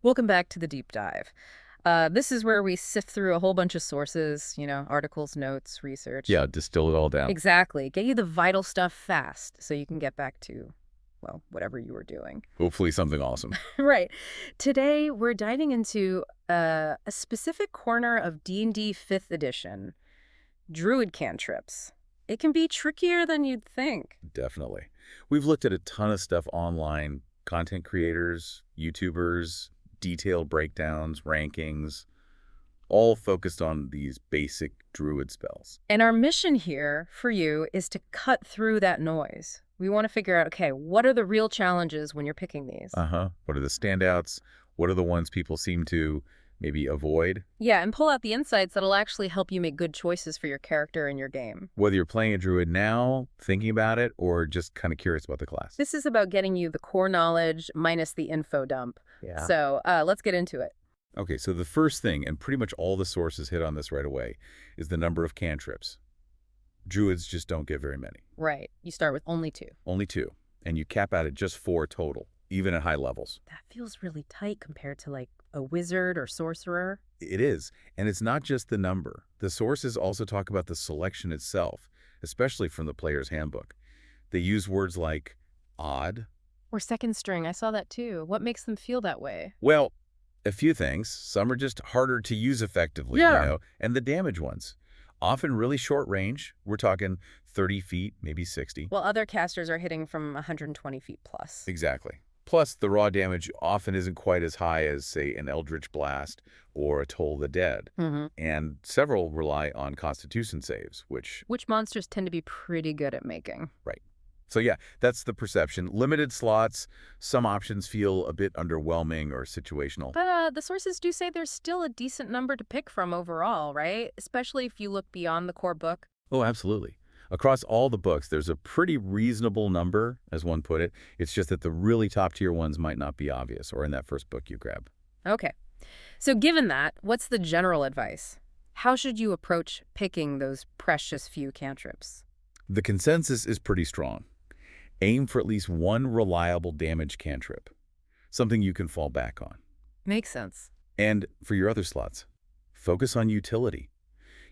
Welcome back to the deep dive. This is where we sift through a whole bunch of sources, articles, notes, research. Yeah, distill it all down. Exactly. Get you the vital stuff fast so you can get back to, well, whatever you were doing. Hopefully something awesome. Right. Today, we're diving into a specific corner of D&D 5th edition, Druid Cantrips. It can be trickier than you'd think. Definitely. We've looked at a ton of stuff online, content creators, YouTubers, detailed breakdowns, rankings, all focused on these basic druid spells. And our mission here for you is to cut through that noise. We want to figure out, okay, what are the real challenges when you're picking these? What are the standouts? What are the ones people seem to maybe avoid? Yeah, and pull out the insights that'll actually help you make good choices for your character and your game. Whether you're playing a druid now, thinking about it, or just kind of curious about the class. This is about getting you the core knowledge minus the info dump. Yeah. So let's get into it. Okay, so the first thing, and pretty much all the sources hit on this right away, is the number of cantrips. Druids just don't get very many. Right. You start with only 2. Only 2. And you cap out at just 4 total, even at high levels. That feels really tight compared to like a wizard or sorcerer. It is. And it's not just the number. The sources also talk about the selection itself, especially from the player's handbook. They use words like odd. Or second string. I saw that too. What makes them feel that way? Well, a few things. Some are just harder to use effectively, and the damage ones. Often really short range. We're talking 30 feet, maybe 60. Well, other casters are hitting from 120 feet plus. Exactly. Plus, the raw damage often isn't quite as high as, say, an Eldritch Blast or a Toll the Dead. And several rely on Constitution saves, which... Which monsters tend to be pretty good at making. Right. So yeah, that's the perception. Limited slots, some options feel a bit underwhelming or situational. But the sources do say there's still a decent number to pick from overall, right? Especially if you look beyond the core book. Oh, absolutely. Across all the books, there's a pretty reasonable number, as one put it. It's just that the really top-tier ones might not be obvious or in that first book you grab. Okay. So given that, what's the general advice? How should you approach picking those precious few cantrips? The consensus is pretty strong. Aim for at least one reliable damage cantrip, something you can fall back on. Makes sense. And for your other slots, focus on utility.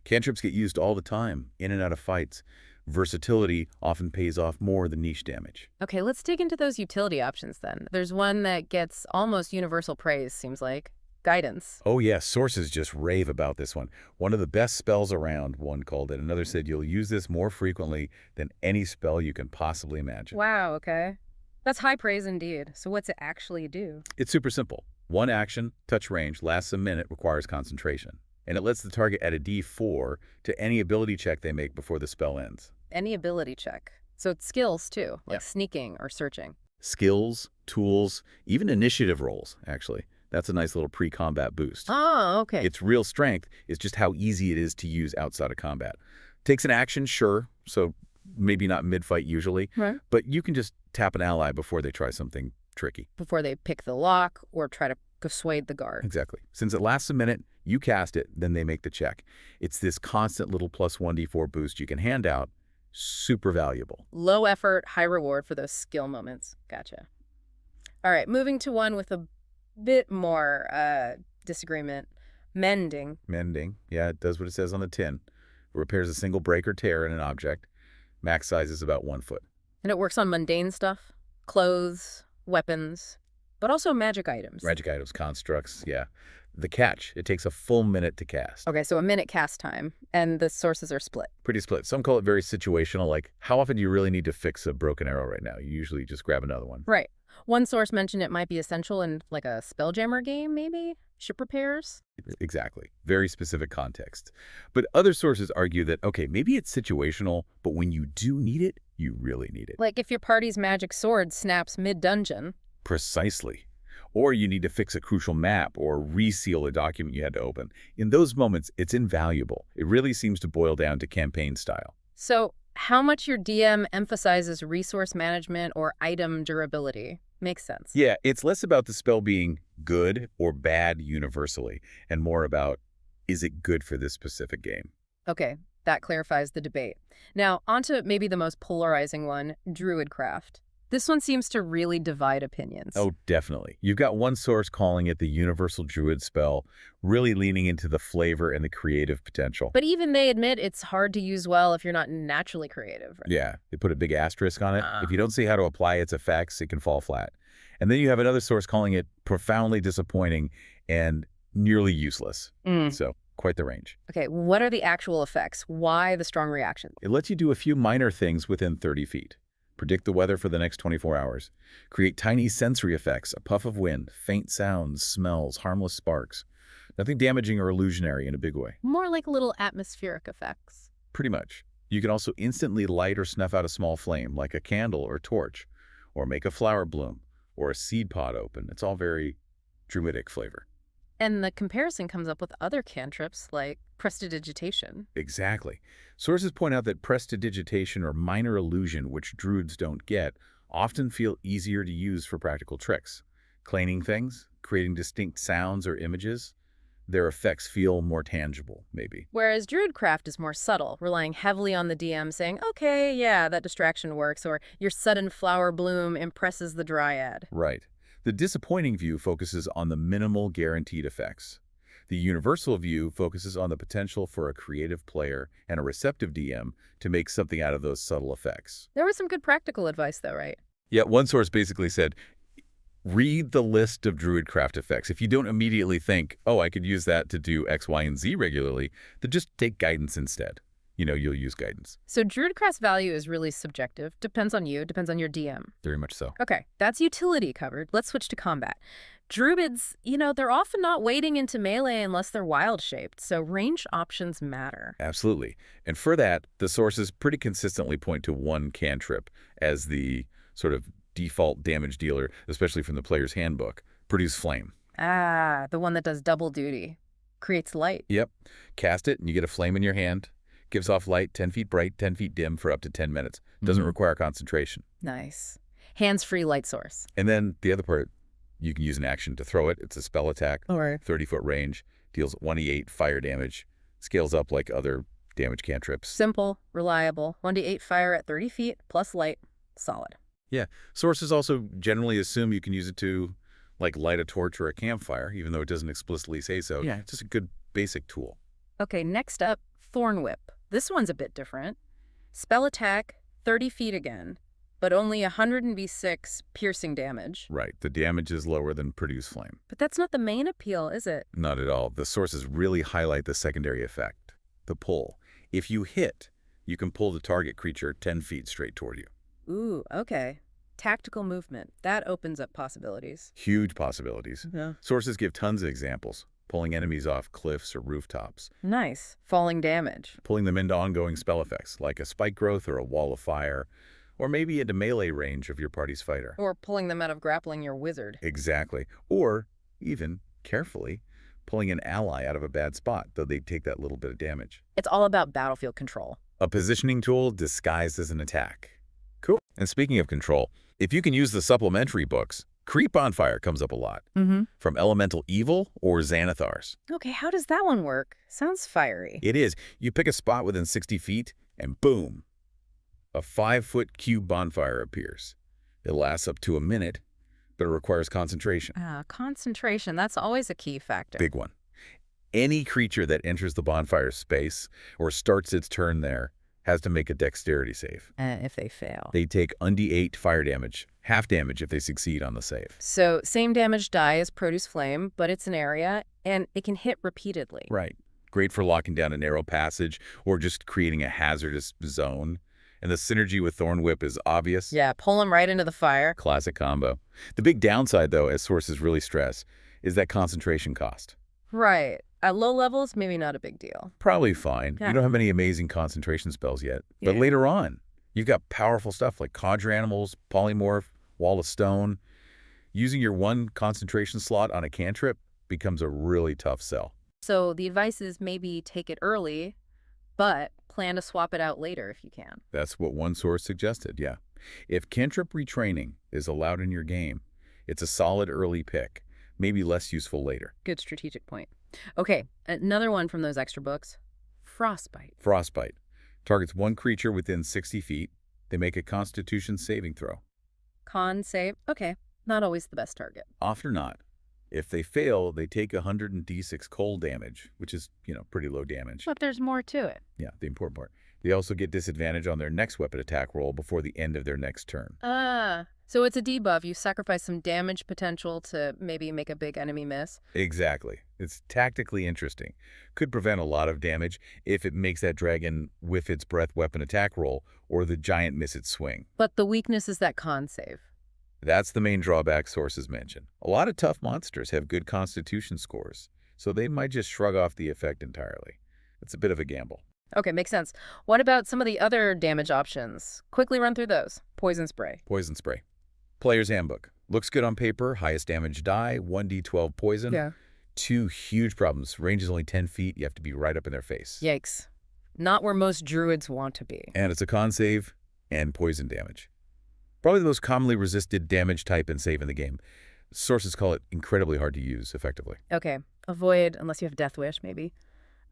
Cantrips get used all the time, in and out of fights. Versatility often pays off more than niche damage. Okay, let's dig into those utility options then. There's one that gets almost universal praise, seems like. Guidance. Oh yes, sources just rave about this one. One of the best spells around, one called it. Another said you'll use this more frequently than any spell you can possibly imagine. Wow, okay. That's high praise indeed. So what's it actually do? It's super simple. One action, touch range, lasts a minute, requires concentration. And it lets the target add a D4 to any ability check they make before the spell ends. Any ability check. So it's skills too, like Yep. sneaking or searching. Skills, tools, even initiative rolls, actually. That's a nice little pre-combat boost. Oh, okay. Its real strength is just how easy it is to use outside of combat. Takes an action, sure, so maybe not mid-fight usually, Right. but you can just tap an ally before they try something tricky. Before they pick the lock or try to persuade the guard. Exactly. Since it lasts a minute, you cast it, then they make the check. It's this constant little plus 1d4 boost you can hand out. Super valuable. Low effort, high reward for those skill moments. Gotcha. All right, moving to one with a bit more disagreement. Mending. Mending. Yeah, it does what it says on the tin. It repairs a single break or tear in an object. Max size is about 1 foot. And it works on mundane stuff. Clothes, weapons, but also magic items. Magic items, constructs, yeah. The catch, it takes a full minute to cast. Okay, so a minute cast time, and the sources are split. Pretty split. Some call it very situational, like how often do you really need to fix a broken arrow right now? You usually just grab another one. Right. One source mentioned it might be essential in like a Spelljammer game, maybe? Ship repairs? Exactly. Very specific context. But other sources argue that, okay, maybe it's situational, but when you do need it, you really need it. Like if your party's magic sword snaps mid-dungeon. Precisely. Or you need to fix a crucial map or reseal a document you had to open. In those moments, it's invaluable. It really seems to boil down to campaign style. So how much your DM emphasizes resource management or item durability makes sense. Yeah, it's less about the spell being good or bad universally, and more about, is it good for this specific game? Okay, that clarifies the debate. Now, onto maybe the most polarizing one, Druidcraft. This one seems to really divide opinions. Oh, definitely. You've got one source calling it the universal druid spell, really leaning into the flavor and the creative potential. But even they admit it's hard to use well if you're not naturally creative. Right? Yeah, they put a big asterisk on it. If Ah. you don't see how to apply its effects, it can fall flat. And then you have another source calling it profoundly disappointing and nearly useless. Mm. So, quite the range. Okay, what are the actual effects? Why the strong reaction? It lets you do a few minor things within 30 feet. Predict the weather for the next 24 hours. Create tiny sensory effects, a puff of wind, faint sounds, smells, harmless sparks. Nothing damaging or illusionary in a big way. More like little atmospheric effects. Pretty much. You can also instantly light or snuff out a small flame, like a candle or torch, or make a flower bloom, or a seed pod open. It's all very druidic flavor. And the comparison comes up with other cantrips like prestidigitation. Exactly. Sources point out that prestidigitation or minor illusion, which druids don't get, often feel easier to use for practical tricks. Cleaning things, creating distinct sounds or images, their effects feel more tangible, maybe. Whereas Druidcraft is more subtle, relying heavily on the DM saying, okay, yeah, that distraction works, or your sudden flower bloom impresses the dryad. Right. The disappointing view focuses on the minimal guaranteed effects. The universal view focuses on the potential for a creative player and a receptive DM to make something out of those subtle effects. There was some good practical advice, though, right? Yet one source basically said, read the list of Druidcraft effects. If you don't immediately think, oh, I could use that to do X, Y, and Z regularly, then just take guidance instead. You'll use guidance. So Druidcraft's value is really subjective. Depends on you, depends on your DM. Very much so. Okay, that's utility covered. Let's switch to combat. Druids, they're often not wading into melee unless they're wild-shaped, so range options matter. Absolutely. And for that, the sources pretty consistently point to one cantrip as the sort of default damage dealer, especially from the player's handbook. Produce flame. Ah, the one that does double duty. Creates light. Yep. Cast it and you get a flame in your hand. Gives off light 10 feet bright, 10 feet dim for up to 10 minutes. Doesn't require concentration. Nice. Hands-free light source. And then the other part, you can use an action to throw it. It's a spell attack. All right. 30-foot range. Deals 1d8 fire damage. Scales up like other damage cantrips. Simple, reliable, 1d8 fire at 30 feet, plus light. Solid. Yeah. Sources also generally assume you can use it to, like, light a torch or a campfire, even though it doesn't explicitly say so. Yeah. It's just a good basic tool. Okay, next up, Thorn Whip. This one's a bit different. Spell attack, 30 feet again, but only 106 piercing damage. Right. The damage is lower than produce flame. But that's not the main appeal, is it? Not at all. The sources really highlight the secondary effect, the pull. If you hit, you can pull the target creature 10 feet straight toward you. Ooh, okay. Tactical movement. That opens up possibilities. Huge possibilities. Yeah. Sources give tons of examples. Pulling enemies off cliffs or rooftops. Nice. Falling damage. Pulling them into ongoing spell effects, like a spike growth or a wall of fire, or maybe into melee range of your party's fighter. Or pulling them out of grappling your wizard. Exactly. Or, even, carefully, pulling an ally out of a bad spot, though they take that little bit of damage. It's all about battlefield control. A positioning tool disguised as an attack. Cool. And speaking of control, if you can use the supplementary books, Creep Bonfire comes up a lot. From Elemental Evil or Xanathars. Okay, how does that one work? Sounds fiery. It is. You pick a spot within 60 feet, and boom, a 5-foot cube bonfire appears. It lasts up to a minute, but it requires concentration. Concentration, that's always a key factor. Big one. Any creature that enters the bonfire space or starts its turn there has to make a dexterity save. If they fail. They take unD8 fire damage, half damage if they succeed on the save. So same damage die as Produce Flame, but it's an area, and it can hit repeatedly. Right. Great for locking down a narrow passage or just creating a hazardous zone. And the synergy with Thorn Whip is obvious. Yeah, pull them right into the fire. Classic combo. The big downside, though, as sources really stress, is that concentration cost. Right. At low levels, maybe not a big deal. Probably fine. Yeah. You don't have any amazing concentration spells yet. But Yeah. later on, you've got powerful stuff like Conjure Animals, Polymorph, Wall of Stone. Using your one concentration slot on a cantrip becomes a really tough sell. So the advice is maybe take it early, but plan to swap it out later if you can. That's what one source suggested, yeah. If cantrip retraining is allowed in your game, it's a solid early pick, maybe less useful later. Good strategic point. Okay, another one from those extra books. Frostbite. Frostbite. Targets one creature within 60 feet. They make a Constitution saving throw. Con save. Okay, not always the best target. Often not. If they fail, they take 100d6 cold damage, which is, pretty low damage. But there's more to it. Yeah, the important part. They also get disadvantage on their next weapon attack roll before the end of their next turn. So it's a debuff. You sacrifice some damage potential to maybe make a big enemy miss. Exactly. It's tactically interesting. Could prevent a lot of damage if it makes that dragon whiff its breath weapon attack roll or the giant miss its swing. But the weakness is that con save. That's the main drawback sources mention. A lot of tough monsters have good constitution scores, so they might just shrug off the effect entirely. It's a bit of a gamble. Okay, makes sense. What about some of the other damage options? Quickly run through those. Poison spray. Poison spray. Player's handbook. Looks good on paper, highest damage die, 1d12 poison. Yeah. 2 huge problems. Range is only 10 feet. You have to be right up in their face. Yikes. Not where most druids want to be. And it's a con save and poison damage. Probably the most commonly resisted damage type and save in the game. Sources call it incredibly hard to use effectively. Okay. Avoid, unless you have Death Wish, maybe.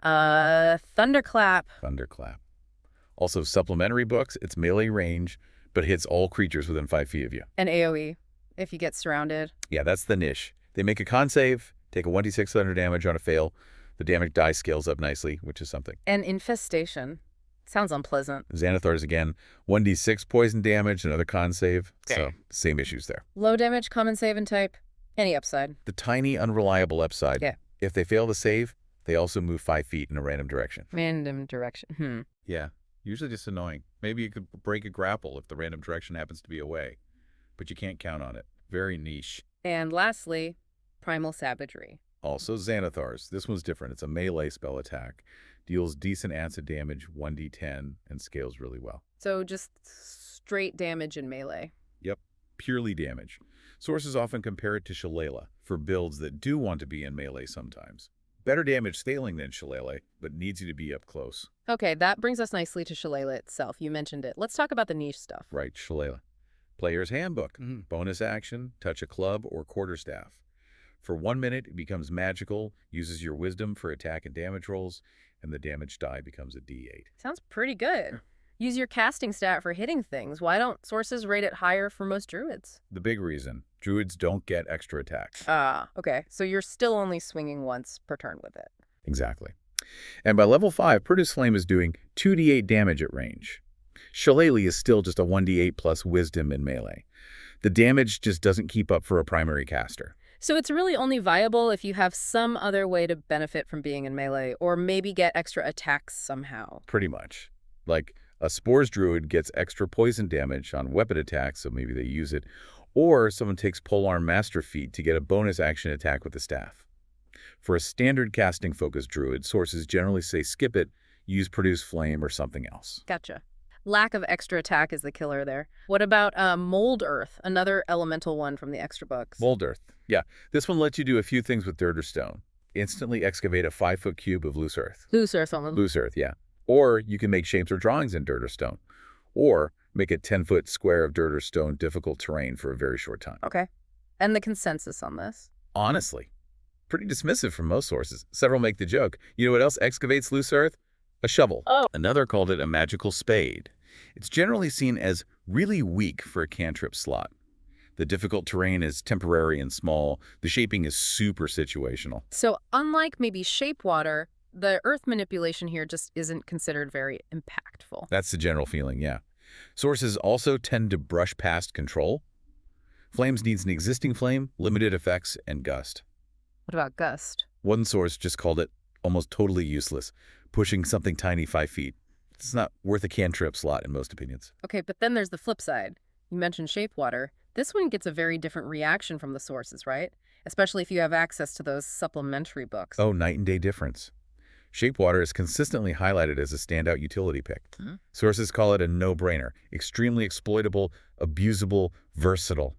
Thunderclap. Thunderclap. Also, supplementary books, it's melee range, but hits all creatures within 5 feet of you. And AoE, if you get surrounded. Yeah, that's the niche. They make a con save, take a 1d6 thunder damage on a fail. The damage die scales up nicely, which is something. And infestation. Sounds unpleasant. Xanathars again, 1d6 poison damage, another con save. Okay. So, same issues there. Low damage, common save and type. Any upside. The tiny, unreliable upside. Yeah. If they fail to save, they also move 5 feet in a random direction. Random direction. Yeah, usually just annoying. Maybe you could break a grapple if the random direction happens to be away, but you can't count on it. Very niche. And lastly, primal savagery. Also Xanathars. This one's different. It's a melee spell attack. Deals decent acid damage, 1d10, and scales really well. So just straight damage in melee. Yep, purely damage. Sources often compare it to Shillelagh for builds that do want to be in melee sometimes. Better damage scaling than Shillelagh, but needs you to be up close. Okay, that brings us nicely to Shillelagh itself. You mentioned it. Let's talk about the niche stuff. Right, Shillelagh. Player's handbook. Bonus action, touch a club or quarterstaff. For 1 minute, it becomes magical, uses your wisdom for attack and damage rolls, and the damage die becomes a d8. Sounds pretty good. Use your casting stat for hitting things. Why don't sources rate it higher for most druids? The big reason, druids don't get extra attacks. Okay. So you're still only swinging once per turn with it. Exactly. And by level 5, Produce Flame is doing 2d8 damage at range. Shillelagh is still just a 1d8 plus wisdom in melee. The damage just doesn't keep up for a primary caster. So it's really only viable if you have some other way to benefit from being in melee, or maybe get extra attacks somehow. Pretty much. Like, a Spores Druid gets extra poison damage on weapon attacks, so maybe they use it. Or someone takes Polearm Master Feat to get a bonus action attack with the staff. For a standard casting-focused druid, sources generally say skip it, use Produce Flame or something else. Gotcha. Lack of extra attack is the killer there. What about Mold Earth, another elemental one from the extra books? Mold Earth. Yeah, this one lets you do a few things with dirt or stone. Instantly excavate a 5-foot cube of loose earth. Loose Earth on them. Loose earth, yeah. Or you can make shapes or drawings in dirt or stone. Or make a 10-foot square of dirt or stone difficult terrain for a very short time. Okay. And the consensus on this? Honestly, pretty dismissive from most sources. Several make the joke. You know what else excavates loose earth? A shovel. Oh. Another called it a magical spade. It's generally seen as really weak for a cantrip slot. The difficult terrain is temporary and small. The shaping is super situational. So unlike maybe Shape Water, the earth manipulation here just isn't considered very impactful. That's the general feeling, yeah. Sources also tend to brush past control. Flames needs an existing flame, limited effects, and gust. What about Gust? One source just called it almost totally useless, pushing something tiny 5 feet. It's not worth a cantrip slot in most opinions. Okay, but then there's the flip side. You mentioned Shape Water. This one gets a very different reaction from the sources, right? Especially if you have access to those supplementary books. Oh, night and day difference. Shape Water is consistently highlighted as a standout utility pick. Sources call it a no-brainer. Extremely exploitable, abusable, versatile.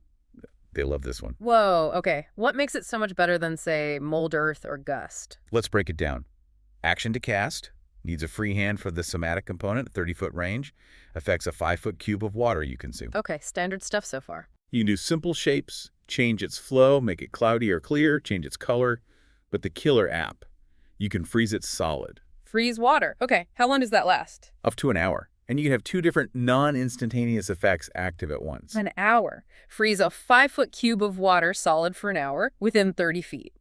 They love this one. Whoa, okay. What makes it so much better than, say, Mold Earth or Gust? Let's break it down. Action to cast. Needs a free hand for the somatic component, 30-foot range. Affects a 5-foot cube of water you consume. Okay, standard stuff so far. You can do simple shapes, change its flow, make it cloudy or clear, change its color. But the killer app, you can freeze it solid. Freeze water. Okay, how long does that last? Up to an hour. And you can have two different non-instantaneous effects active at once. An hour. Freeze a 5-foot cube of water solid for an hour within 30 feet.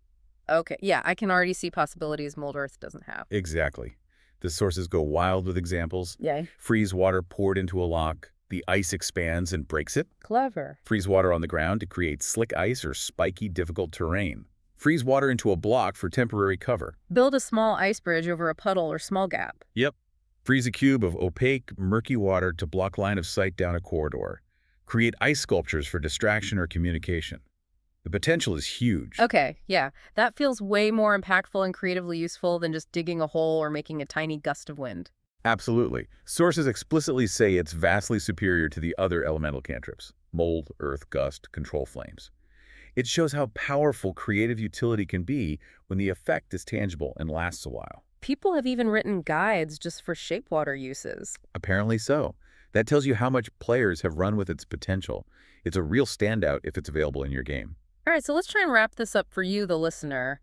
Okay, yeah, I can already see possibilities Mold Earth doesn't have. Exactly. The sources go wild with examples. Yay. Freeze water poured into a lock. The ice expands and breaks it. Clever. Freeze water on the ground to create slick ice or spiky, difficult terrain. Freeze water into a block for temporary cover. Build a small ice bridge over a puddle or small gap. Yep. Freeze a cube of opaque, murky water to block line of sight down a corridor. Create ice sculptures for distraction or communication. The potential is huge. Okay, yeah, that feels way more impactful and creatively useful than just digging a hole or making a tiny gust of wind. Absolutely. Sources explicitly say it's vastly superior to the other elemental cantrips: mold, earth, gust, control flames. It shows how powerful creative utility can be when the effect is tangible and lasts a while. People have even written guides just for shape water uses. Apparently so. That tells you how much players have run with its potential. It's a real standout if it's available in your game. All right, so let's try and wrap this up for you, the listener.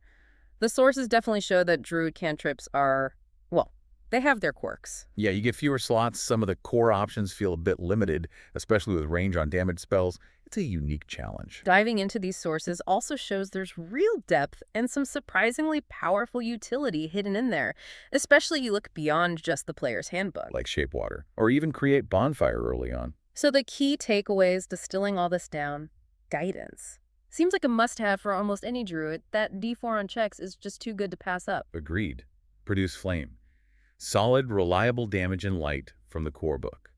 The sources definitely show that Druid cantrips are, well, they have their quirks. Yeah, you get fewer slots. Some of the core options feel a bit limited, especially with range on damage spells. It's a unique challenge. Diving into these sources also shows there's real depth and some surprisingly powerful utility hidden in there, especially you look beyond just the player's handbook. Like shape water, or even create bonfire early on. So the key takeaways, distilling all this down: guidance. Seems like a must-have for almost any druid. That D4 on checks is just too good to pass up. Agreed. Produce flame. Solid, reliable damage and light from the core book.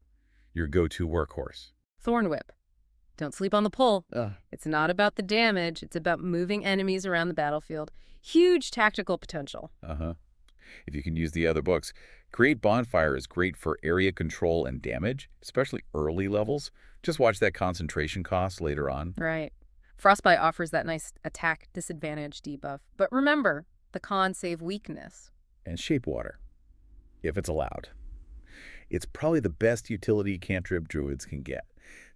Your go-to workhorse. Thorn Whip. Don't sleep on the pull. Ugh. It's not about the damage. It's about moving enemies around the battlefield. Huge tactical potential. Uh-huh. If you can use the other books, Create Bonfire is great for area control and damage, especially early levels. Just watch that concentration cost later on. Right. Frostbite offers that nice attack disadvantage debuff. But remember, the cons save weakness. And Shape Water, if it's allowed. It's probably the best utility cantrip druids can get.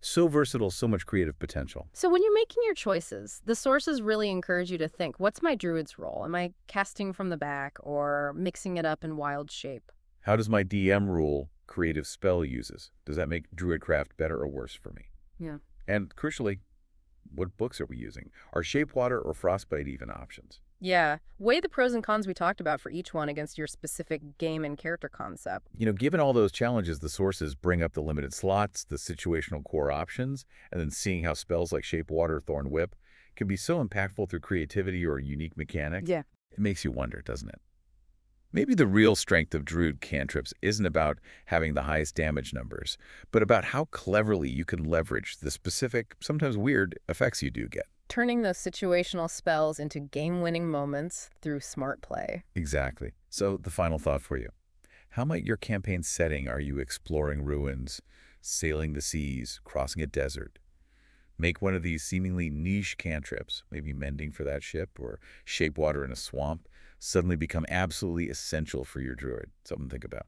So versatile, so much creative potential. So when you're making your choices, the sources really encourage you to think, what's my druid's role? Am I casting from the back or mixing it up in wild shape? How does my DM rule creative spell uses? Does that make Druidcraft better or worse for me? Yeah. And crucially, what books are we using? Are Shape Water or Frostbite even options? Yeah. Weigh the pros and cons we talked about for each one against your specific game and character concept. Given all those challenges, the sources bring up the limited slots, the situational core options, and then seeing how spells like Shape Water, Thorn Whip can be so impactful through creativity or a unique mechanic. Yeah. It makes you wonder, doesn't it? Maybe the real strength of Druid cantrips isn't about having the highest damage numbers, but about how cleverly you can leverage the specific, sometimes weird, effects you do get. Turning those situational spells into game-winning moments through smart play. Exactly. So the final thought for you. How might your campaign setting are you exploring ruins, sailing the seas, crossing a desert? Make one of these seemingly niche cantrips, maybe mending for that ship or shape water in a swamp, suddenly become absolutely essential for your druid. Something to think about.